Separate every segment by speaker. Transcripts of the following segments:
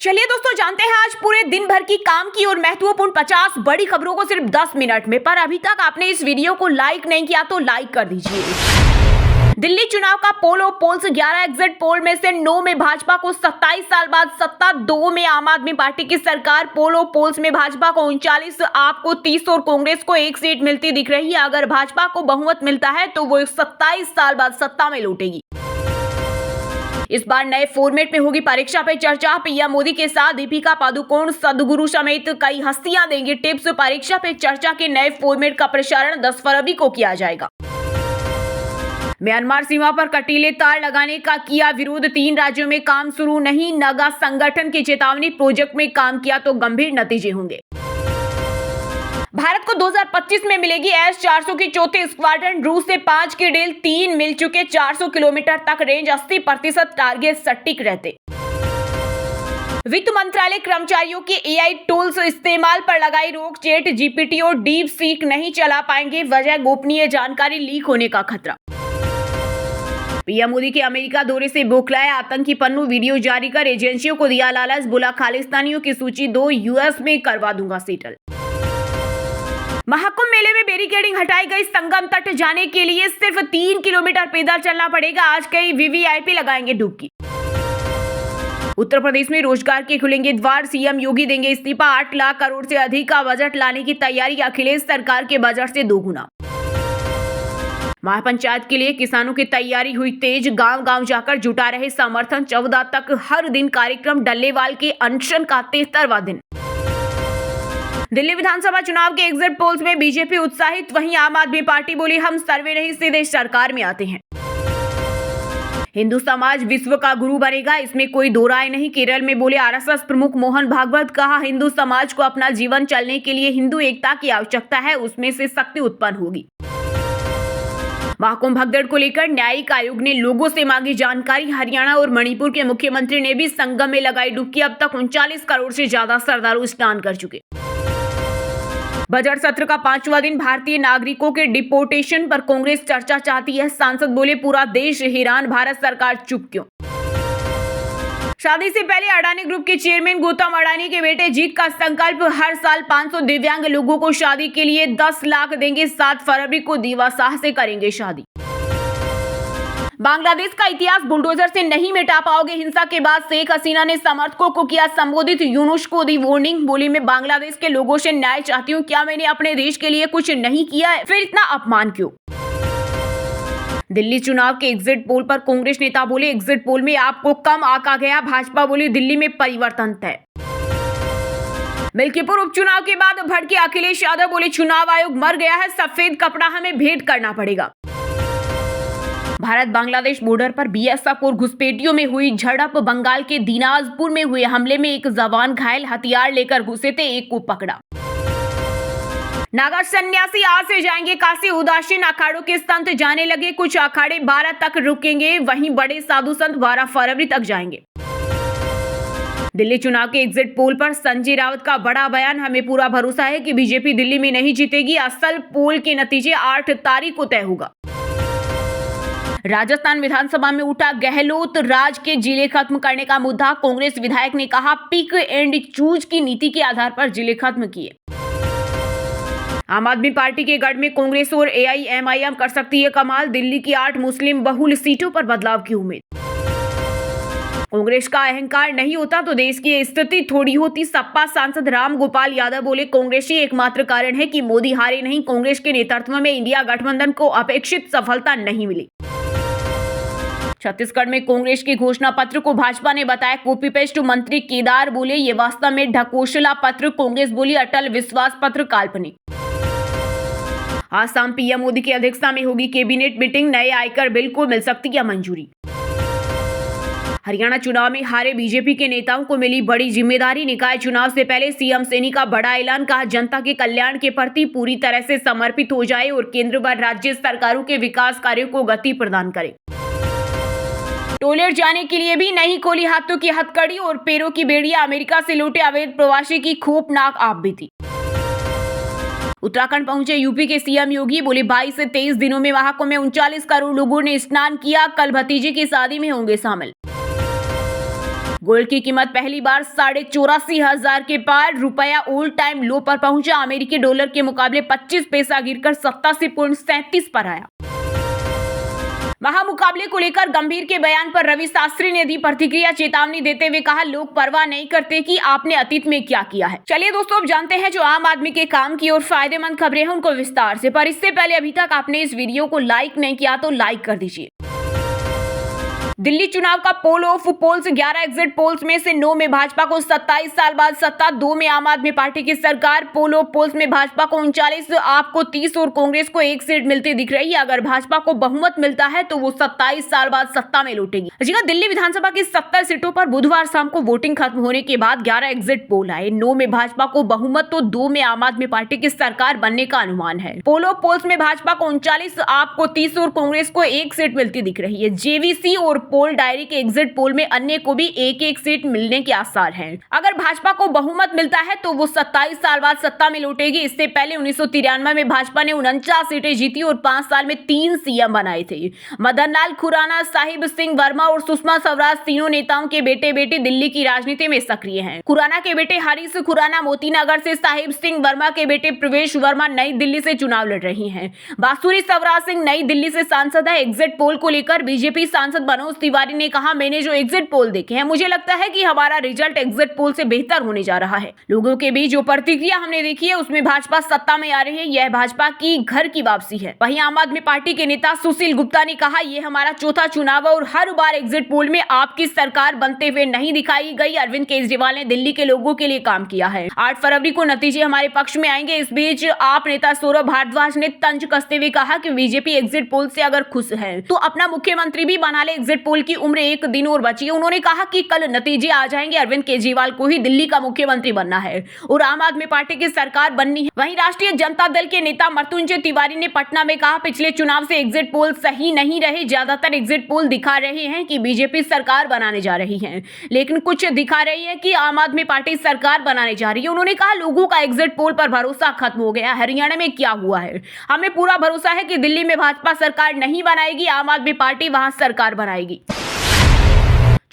Speaker 1: चलिए दोस्तों, जानते हैं आज पूरे दिन भर की काम की और महत्वपूर्ण 50 बड़ी खबरों को सिर्फ 10 मिनट में। पर अभी तक आपने इस वीडियो को लाइक नहीं किया तो लाइक कर दीजिए। दिल्ली चुनाव का पोल्स 11 एग्जिट पोल में से 9 में भाजपा को 27 साल बाद सत्ता, 2 में आम आदमी पार्टी की सरकार। पोल्स में भाजपा को 39, आप को 30 और कांग्रेस को 1 सीट मिलती दिख रही है। अगर भाजपा को बहुमत मिलता है तो वो 27 साल बाद सत्ता में लौटेगी। इस बार नए फॉर्मेट में होगी परीक्षा पे चर्चा। पीएम मोदी के साथ दीपिका पादुकोण, सदगुरु समेत कई हस्तियां देंगी टिप्स। परीक्षा पे चर्चा के नए फॉर्मेट का प्रसारण 10 फरवरी को किया जाएगा। म्यांमार सीमा पर कटीले तार लगाने का किया विरोध, 3 राज्यों में काम शुरू नहीं। नगा संगठन की चेतावनी, प्रोजेक्ट में काम किया तो गंभीर नतीजे होंगे। भारत को 2025 में मिलेगी S-400 की चौथी स्क्वाड्रन। रूस से 5 की डील, 3 मिल चुके। 400 किलोमीटर तक रेंज, 80% टारगेट सटीक रहते। वित्त मंत्रालय कर्मचारियों के AI टूल्स इस्तेमाल पर लगाई रोक। चैट GPT और डीप सीक नहीं चला पाएंगे, वजह गोपनीय जानकारी लीक होने का खतरा। पीएम मोदी के अमेरिका दौरे से बौखलाए आतंकी पन्नू, वीडियो जारी कर एजेंसियों को दिया लालच। बोला खालिस्तानियों की सूची दो, US में करवा दूंगा सेटल। महाकुंभ मेले में बैरिकेडिंग हटाई गई। संगम तट जाने के लिए सिर्फ 3 किलोमीटर पैदल चलना पड़ेगा। आज कई VVIP लगाएंगे डुबकी। उत्तर प्रदेश में रोजगार के खुलेंगे द्वार, सीएम योगी देंगे इस्तीफा। 8 लाख करोड़ से अधिक का बजट लाने की तैयारी, अखिलेश सरकार के बजट से 2 गुना। महापंचायत के लिए किसानों की तैयारी हुई तेज, गांव गांव जाकर जुटा रहे समर्थन। 14 तक हर दिन कार्यक्रम, डल्लेवाल के अनशन का 73वां दिन। दिल्ली विधानसभा चुनाव के एग्जिट पोल्स में बीजेपी उत्साहित, वहीं आम आदमी पार्टी बोली हम सर्वे नहीं सीधे सरकार में आते हैं। हिंदू समाज विश्व का गुरु बनेगा, इसमें कोई दो राय नहीं। केरल में बोले RSS प्रमुख मोहन भागवत, कहा हिंदू समाज को अपना जीवन चलने के लिए हिंदू एकता की आवश्यकता है, उसमें से शक्ति उत्पन्न होगी। महाकुंभ भगदड़ को लेकर न्यायिक आयोग ने लोगों से मांगी जानकारी। हरियाणा और मणिपुर के मुख्यमंत्री ने भी संगम में लगाई डुबकी। अब तक 39 करोड़ से ज्यादा श्रद्धालु स्नान कर चुके। बजट सत्र का 5वां दिन, भारतीय नागरिकों के डिपोर्टेशन पर कांग्रेस चर्चा चाहती है। सांसद बोले पूरा देश हैरान, भारत सरकार चुप क्यों। शादी से पहले अडानी ग्रुप के चेयरमैन गौतम अडानी के बेटे जीत का संकल्प, हर साल 500 दिव्यांग लोगों को शादी के लिए 10 लाख देंगे। 7 फरवरी को दीवा शाह से करेंगे शादी। बांग्लादेश का इतिहास बुलडोजर से नहीं मिटा पाओगे। हिंसा के बाद शेख हसीना ने समर्थकों को किया संबोधित। यूनुस को दी वार्निंग, बोली मैं बांग्लादेश के लोगों से न्याय चाहती हूँ। क्या मैंने अपने देश के लिए कुछ नहीं किया है, फिर इतना अपमान क्यों। दिल्ली चुनाव के एग्जिट पोल पर कांग्रेस नेता बोले एग्जिट पोल में आपको कम आंका गया। भाजपा बोली दिल्ली में परिवर्तन तय। मिल्कीपुर उपचुनाव के बाद भड़के अखिलेश यादव, बोले चुनाव आयोग मर गया है, सफेद कपड़ा हमें भेंट करना पड़ेगा। भारत बांग्लादेश बॉर्डर पर BSF और घुसपैठियों में हुई झड़प। बंगाल के दिनाजपुर में हुए हमले में एक जवान घायल, हथियार लेकर घुसे थे, एक को पकड़ा। नागा सन्यासी आज से जाएंगे काशी, उदासीन अखाड़ों के संत जाने लगे। कुछ अखाड़े 12 तक रुकेंगे, वहीं बड़े साधु संत 12 फरवरी तक जाएंगे। दिल्ली चुनाव के एग्जिट पोल पर संजय राउत का बड़ा बयान, हमें पूरा भरोसा है कि बीजेपी दिल्ली में नहीं जीतेगी। असल पोल के नतीजे 8 तारीख को तय होगा। राजस्थान विधानसभा में उठा गहलोत राज के जिले खत्म करने का मुद्दा। कांग्रेस विधायक ने कहा पिक एंड चूज की नीति के आधार पर जिले खत्म किए। आम आदमी पार्टी के गढ़ में कांग्रेस और AIMIM कर सकती है कमाल। दिल्ली की 8 मुस्लिम बहुल सीटों पर बदलाव की उम्मीद। कांग्रेस का अहंकार नहीं होता तो देश की स्थिति थोड़ी होती। सपा सांसद राम गोपाल यादव बोले कांग्रेस ही एकमात्र कारण है कि मोदी हारे नहीं। कांग्रेस के नेतृत्व में इंडिया गठबंधन को अपेक्षित सफलता नहीं मिली। छत्तीसगढ़ में कांग्रेस के घोषणा पत्र को भाजपा ने बताया कॉपी पेस्ट। मंत्री केदार बोले ये वास्तव में ढकोसला पत्र। कांग्रेस बोली अटल विश्वास पत्र काल्पनिक। आज शाम पीएम मोदी की अध्यक्षता में होगी कैबिनेट मीटिंग। नए आयकर बिल को मिल सकती है मंजूरी। हरियाणा चुनाव में हारे बीजेपी के नेताओं को मिली बड़ी जिम्मेदारी। निकाय चुनाव से पहले सीएम सैनी का बड़ा ऐलान, कहा जनता के कल्याण के प्रति पूरी तरह से समर्पित हो जाए और केंद्र व राज्य सरकारों के विकास कार्यों को गति प्रदान करे। टॉयलेट जाने के लिए भी नहीं खोली हाथों की हथकड़ी और पैरों की बेड़ियां। अमेरिका से लौटे अवैध प्रवासी की खौफनाक आप बीती। उत्तराखंड पहुंचे यूपी के सीएम योगी, बोले 22 से 23 दिनों में महाकुंभ में 39 करोड़ लोगों ने स्नान किया। कल भतीजे की शादी में होंगे शामिल। गोल्ड की कीमत पहली बार 84,500 के पार, रुपया ऑल टाइम लो पर पहुंचा। अमेरिकी डॉलर के मुकाबले 25 पैसा गिरकर 87.37 पर आया। महामुकाबले को लेकर गंभीर के बयान पर रवि शास्त्री ने दी प्रतिक्रिया। चेतावनी देते हुए कहा, लोग परवाह नहीं करते कि आपने अतीत में क्या किया है। चलिए दोस्तों, अब जानते हैं जो आम आदमी के काम की और फायदेमंद खबरें हैं उनको विस्तार से। पर इससे पहले अभी तक आपने इस वीडियो को लाइक नहीं किया तो लाइक कर दीजिए। दिल्ली चुनाव का poll of polls, 11 exit polls में से 9 में भाजपा को 27 साल बाद सत्ता, 2 में आम आदमी पार्टी की सरकार। पोल ऑफ पोल्स में भाजपा को 39, आप को 30 और कांग्रेस को 1 सीट मिलती दिख रही है। अगर भाजपा को बहुमत मिलता है तो वो 27 साल बाद सत्ता में लौटेगी। जी हां, दिल्ली विधानसभा की 70 सीटों पर बुधवार शाम को वोटिंग खत्म होने के बाद 11 एग्जिट पोल आए। 9 में भाजपा को बहुमत तो 2 में आम आदमी पार्टी की सरकार बनने का अनुमान है। पोल ऑफ पोल्स में भाजपा को 39, आप को 30 और कांग्रेस को 1 सीट मिलती दिख रही है। जेवीसी और पोल डायरी के एग्जिट पोल में अन्य को भी एक सीट मिलने के आसार हैं। अगर भाजपा को बहुमत मिलता है तो वो 27 साल बाद सत्ता में लौटेगी। इससे पहले 1993 में भाजपा ने 49 सीटें जीती और 5 साल में 3 सीएम बनाए थे। मदन लाल खुराना, साहिब सिंह वर्मा और सुषमा स्वराज तीनों नेताओं के बेटे बेटी दिल्ली की राजनीति में सक्रिय हैं। खुराना के बेटे हरीश खुराना मोतीनगर से, साहिब सिंह वर्मा के बेटे प्रवेश वर्मा नई दिल्ली से चुनाव लड़ रही हैं। बासुरी स्वराज सिंह नई दिल्ली से सांसद है। एग्जिट पोल को लेकर बीजेपी सांसद मनोज तिवारी ने कहा, मैंने जो एग्जिट पोल देखे हैं मुझे लगता है कि हमारा रिजल्ट एग्जिट पोल से बेहतर होने जा रहा है। लोगों के बीच जो प्रतिक्रिया हमने देखी है उसमें भाजपा सत्ता में आ रही है। यह भाजपा की घर की वापसी है। वहीं आम आदमी पार्टी के नेता सुशील गुप्ता ने कहा, यह हमारा चौथा चुनाव है और हर बार एग्जिट पोल में आपकी सरकार बनते हुए नहीं दिखाई गई। अरविंद केजरीवाल ने दिल्ली के लोगों के लिए काम किया है। 8 फरवरी को नतीजे हमारे पक्ष में आएंगे। इस बीच आप नेता सौरभ भारद्वाज ने तंज कसते हुए कहा कि बीजेपी एग्जिट पोल से अगर खुश है तो अपना मुख्यमंत्री भी बना ले। एग्जिट पोल की उम्र 1 दिन और बची है। उन्होंने कहा कि कल नतीजे आ जाएंगे। अरविंद केजरीवाल को ही दिल्ली का मुख्यमंत्री बनना है और आम आदमी पार्टी की सरकार बननी है। वहीं राष्ट्रीय जनता दल के नेता मृत्युंजय तिवारी ने पटना में कहा, पिछले चुनाव से एग्जिट पोल सही नहीं रहे। ज्यादातर एग्जिट पोल दिखा रहे हैं कि बीजेपी सरकार बनाने जा रही है, लेकिन कुछ दिखा रही है कि आम आदमी पार्टी सरकार बनाने जा रही है। उन्होंने कहा, लोगों का एग्जिट पोल पर भरोसा खत्म हो गया। हरियाणा में क्या हुआ है, हमें पूरा भरोसा है कि दिल्ली में भाजपा सरकार नहीं बनाएगी, आम आदमी पार्टी वहां सरकार बनाएगी।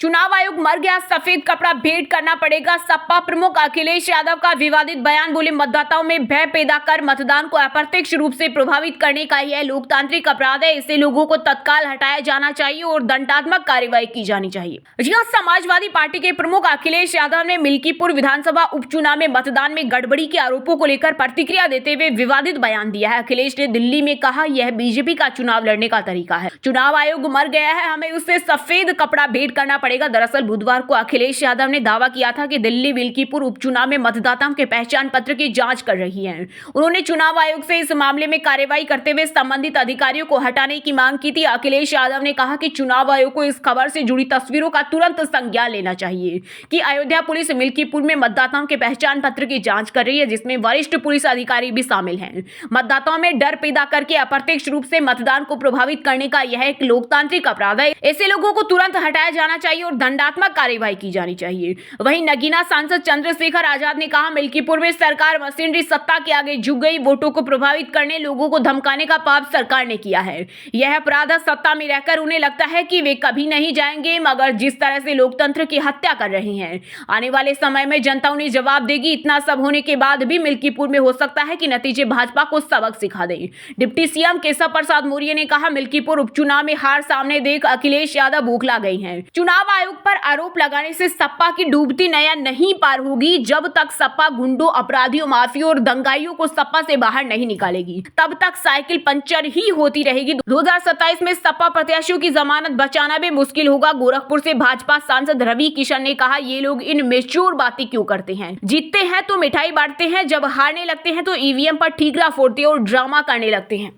Speaker 1: चुनाव आयोग मर गया, सफेद कपड़ा भेंट करना पड़ेगा। सपा प्रमुख अखिलेश यादव का विवादित बयान। बोले, मतदाताओं में भय पैदा कर मतदान को अप्रत्यक्ष रूप से प्रभावित करने का यह लोकतांत्रिक अपराध है। इसे लोगों को तत्काल हटाया जाना चाहिए और दंडात्मक कार्रवाई की जानी चाहिए। जी हां, समाजवादी पार्टी के प्रमुख अखिलेश यादव ने मिल्कीपुर विधानसभा उपचुनाव में मतदान में गड़बड़ी के आरोपों को लेकर प्रतिक्रिया देते हुए विवादित बयान दिया है। अखिलेश ने दिल्ली में कहा, यह बीजेपी का चुनाव लड़ने का तरीका है। चुनाव आयोग मर गया है, हमें उससे सफेद कपड़ा भेंट करना पड़ेगा। दरअसल बुधवार को अखिलेश यादव ने दावा किया था कि दिल्ली मिल्कीपुर उपचुनाव में मतदाताओं के पहचान पत्र की जांच कर रही है। उन्होंने चुनाव आयोग से इस मामले में कार्रवाई करते हुए संबंधित अधिकारियों को हटाने की मांग की थी। अखिलेश यादव ने कहा कि चुनाव आयोग को इस खबर से जुड़ी तस्वीरों का तुरंत संज्ञान लेना चाहिए कि अयोध्या पुलिस मिल्कीपुर में मतदाताओं के पहचान पत्र की जांच कर रही है, जिसमें वरिष्ठ पुलिस अधिकारी भी शामिल हैं। मतदाताओं में डर पैदा करके अप्रत्यक्ष रूप से मतदान को प्रभावित करने का यह एक लोकतांत्रिक अपराध है। ऐसे लोगों को तुरंत हटाया जाना चाहिए और दंडात्मक कार्रवाई की जानी चाहिए। वहीं नगीना सांसद चंद्रशेखर आजाद ने कहा, मिल्कीपुर में सरकार मशीनरी सत्ता के आगे झुक गई। वोटों को प्रभावित करने, लोगों को धमकाने का पाप सरकार ने किया है। यह अपराध सत्ता में रहकर उन्हें लगता है कि वे कभी नहीं जाएंगे, मगर जिस तरह से लोकतंत्र की हत्या कर रहे हैं, आने वाले समय में जनता उन्हें जवाब देगी। इतना सब होने के बाद भी मिल्कीपुर में हो सकता है कि नतीजे भाजपा को सबक सिखा दें। डिप्टी सीएम केशव प्रसाद मौर्य ने कहा, मिल्कीपुर उपचुनाव में हार सामने देख अखिलेश यादव बौखला गए हैं। चुनाव आयोग पर आरोप लगाने से सपा की डूबती नैया नहीं पार होगी। जब तक सपा गुंडों, अपराधियों, माफियों और दंगाइयों को सपा से बाहर नहीं निकालेगी, तब तक साइकिल पंचर ही होती रहेगी। 2027 में सपा प्रत्याशियों की जमानत बचाना भी मुश्किल होगा। गोरखपुर से भाजपा सांसद रवि किशन ने कहा, ये लोग इन मेच्योर बातें क्यों करते हैं? जीतते हैं तो मिठाई बांटते हैं, जब हारने लगते हैं तो ईवीएम पर ठीकरा फोड़ते और ड्रामा करने लगते हैं।